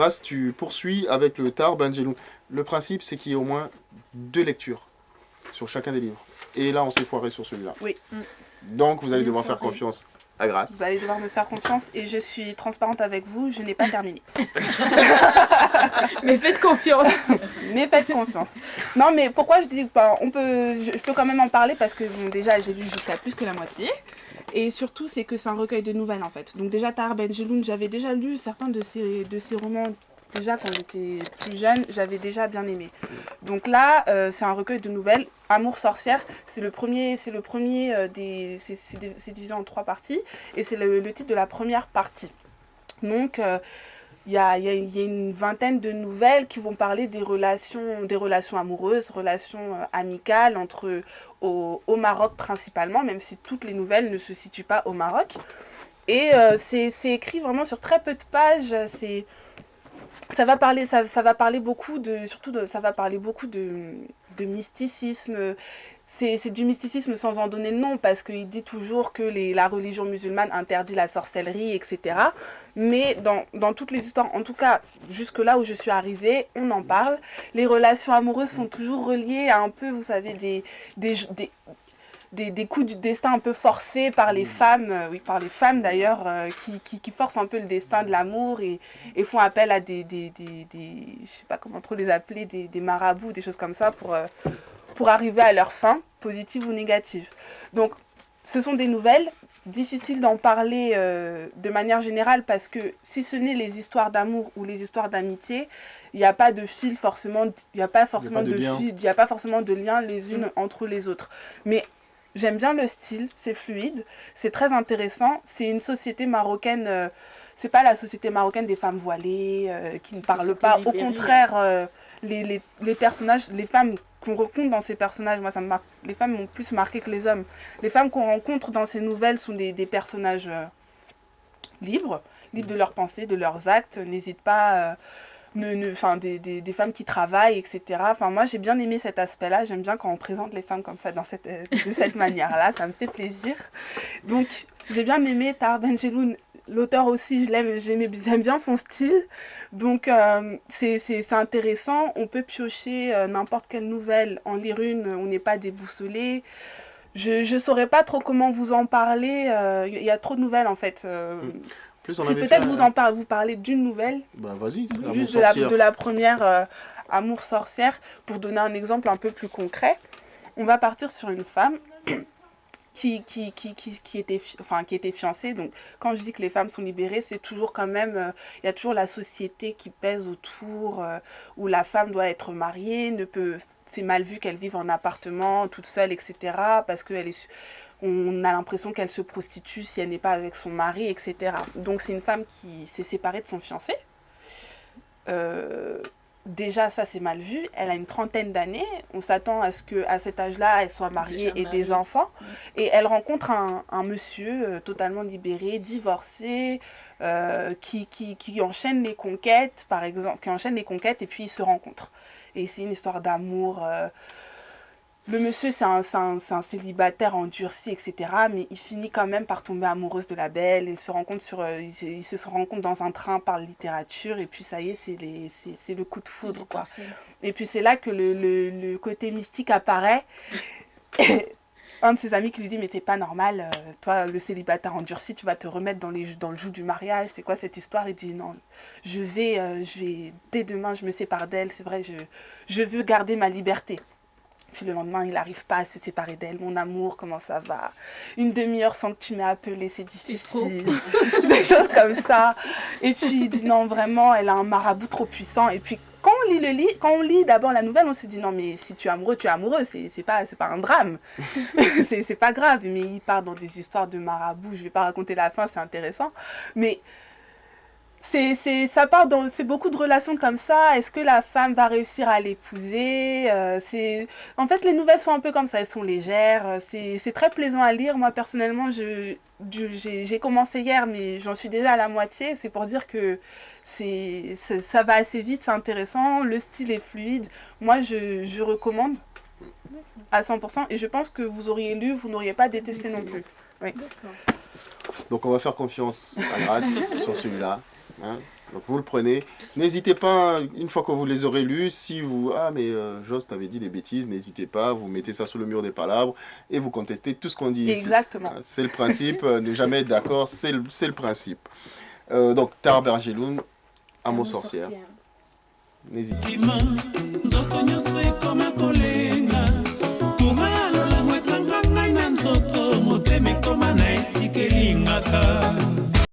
Grâce, tu poursuis avec le Tar Benjeloun. Le principe, c'est qu'il y ait au moins 2 lectures sur chacun des livres. Et là, on s'est foiré sur celui-là. Oui. Donc, vous allez devoir faire confiance à Grâce. Vous allez devoir me faire confiance et je suis transparente avec vous, je n'ai pas terminé. Mais faites confiance. Mais faites confiance. Non, mais pourquoi je dis je peux quand même en parler parce que bon, déjà, j'ai lu jusqu'à plus que la moitié. Et surtout, c'est que c'est un recueil de nouvelles en fait. Donc déjà, Tahar Benjeloun, j'avais déjà lu certains de ses romans. Déjà, quand j'étais plus jeune, j'avais déjà bien aimé. Donc là, c'est un recueil de nouvelles. Amour sorcière, c'est divisé en 3 parties. Et c'est le titre de la première partie. Donc, il y a une vingtaine de nouvelles qui vont parler des relations amoureuses, relations amicales au Maroc principalement, même si toutes les nouvelles ne se situent pas au Maroc. Et c'est écrit vraiment sur très peu de pages. Ça va parler beaucoup de mysticisme. C'est du mysticisme sans en donner le nom, parce qu'il dit toujours que la religion musulmane interdit la sorcellerie, etc. Mais dans toutes les histoires, en tout cas jusque là où je suis arrivée, on en parle. Les relations amoureuses sont toujours reliées à un peu, vous savez, des coups du destin un peu forcés par les femmes, d'ailleurs, qui forcent un peu le destin de l'amour et font appel à je sais pas comment trop les appeler, des marabouts, des choses comme ça pour arriver à leur fin, positive ou négative. Donc, ce sont des nouvelles, difficiles d'en parler de manière générale parce que si ce n'est les histoires d'amour ou les histoires d'amitié, il n'y a pas de fil forcément, il n'y a pas forcément de lien les unes entre les autres. Mais j'aime bien le style, c'est fluide, c'est très intéressant. C'est une société marocaine, c'est pas la société marocaine des femmes voilées qui ne parlent pas. Au contraire, les personnages, les femmes qu'on rencontre dans ces personnages, moi ça me marque. Les femmes m'ont plus marqué que les hommes. Les femmes qu'on rencontre dans ces nouvelles sont des personnages libres de leurs pensées, de leurs actes. N'hésite pas. Des femmes qui travaillent, etc. Enfin, moi, j'ai bien aimé cet aspect-là. J'aime bien quand on présente les femmes comme ça, de cette manière-là. Ça me fait plaisir. Donc, j'ai bien aimé Tahar Benjeloun. L'auteur aussi, j'aime bien son style. Donc, c'est intéressant. On peut piocher n'importe quelle nouvelle, en lire une. On n'est pas déboussolé. Je ne saurais pas trop comment vous en parler. Il y a trop de nouvelles, en fait. C'est peut-être vous parler d'une nouvelle, vas-y, juste de la première Amour sorcière, pour donner un exemple un peu plus concret. On va partir sur une femme qui était fiancée. Donc, quand je dis que les femmes sont libérées, c'est toujours quand même, il y a toujours la société qui pèse autour, où la femme doit être mariée, c'est mal vu qu'elle vive en appartement, toute seule, etc. Parce on a l'impression qu'elle se prostitue si elle n'est pas avec son mari, etc. Donc c'est une femme qui s'est séparée de son fiancé. Déjà, ça c'est mal vu. Elle a une 30aine d'années. On s'attend à ce qu'à cet âge-là, elle soit mariée et des enfants. Et elle rencontre un monsieur totalement libéré, divorcé, qui enchaîne les conquêtes, par exemple, et puis ils se rencontrent. Et c'est une histoire d'amour. Le monsieur, c'est un célibataire endurci, etc. Mais il finit quand même par tomber amoureuse de la belle. Ils se rencontrent dans un train par littérature. Et puis ça y est, c'est le coup de foudre, quoi. Et puis c'est là que le côté mystique apparaît. Un de ses amis qui lui dit « Mais t'es pas normal, toi, le célibataire endurci, tu vas te remettre dans le joug du mariage. C'est quoi cette histoire ?» Il dit « Non, je vais, dès demain, je me sépare d'elle. C'est vrai, je veux garder ma liberté. » Puis le lendemain, il n'arrive pas à se séparer d'elle. « Mon amour, comment ça va? Une demi-heure sans que tu m'aies appelé, c'est difficile. » Des choses comme ça. Et puis il dit « Non, vraiment, elle a un marabout trop puissant. » Et puis quand on lit d'abord la nouvelle, on se dit « Non, mais si tu es amoureux, tu es amoureux. C'est pas un drame. c'est pas grave. » Mais il part dans des histoires de marabout. Je vais pas raconter la fin, c'est intéressant. Mais c'est beaucoup de relations comme ça. Est-ce que la femme va réussir à l'épouser? En fait, les nouvelles sont un peu comme ça, elles sont légères. C'est très plaisant à lire. Moi, personnellement, j'ai commencé hier, mais j'en suis déjà à la moitié. C'est pour dire que ça va assez vite, c'est intéressant. Le style est fluide. Moi, je recommande à 100%. Et je pense que vous auriez lu, vous n'auriez pas détesté non plus. Oui. Donc, on va faire confiance à Grâce sur celui-là. Hein. Donc vous le prenez. N'hésitez pas, une fois que vous les aurez lus, si vous... Ah mais Joss t'avait dit des bêtises, n'hésitez pas, vous mettez ça sur le mur des palabres et vous contestez tout ce qu'on dit ici. Exactement. C'est le principe, ne jamais être d'accord, c'est le principe. Donc Tare Bergeloun, Amour sorcière. N'hésitez pas. Motema ekoma na esika elingaka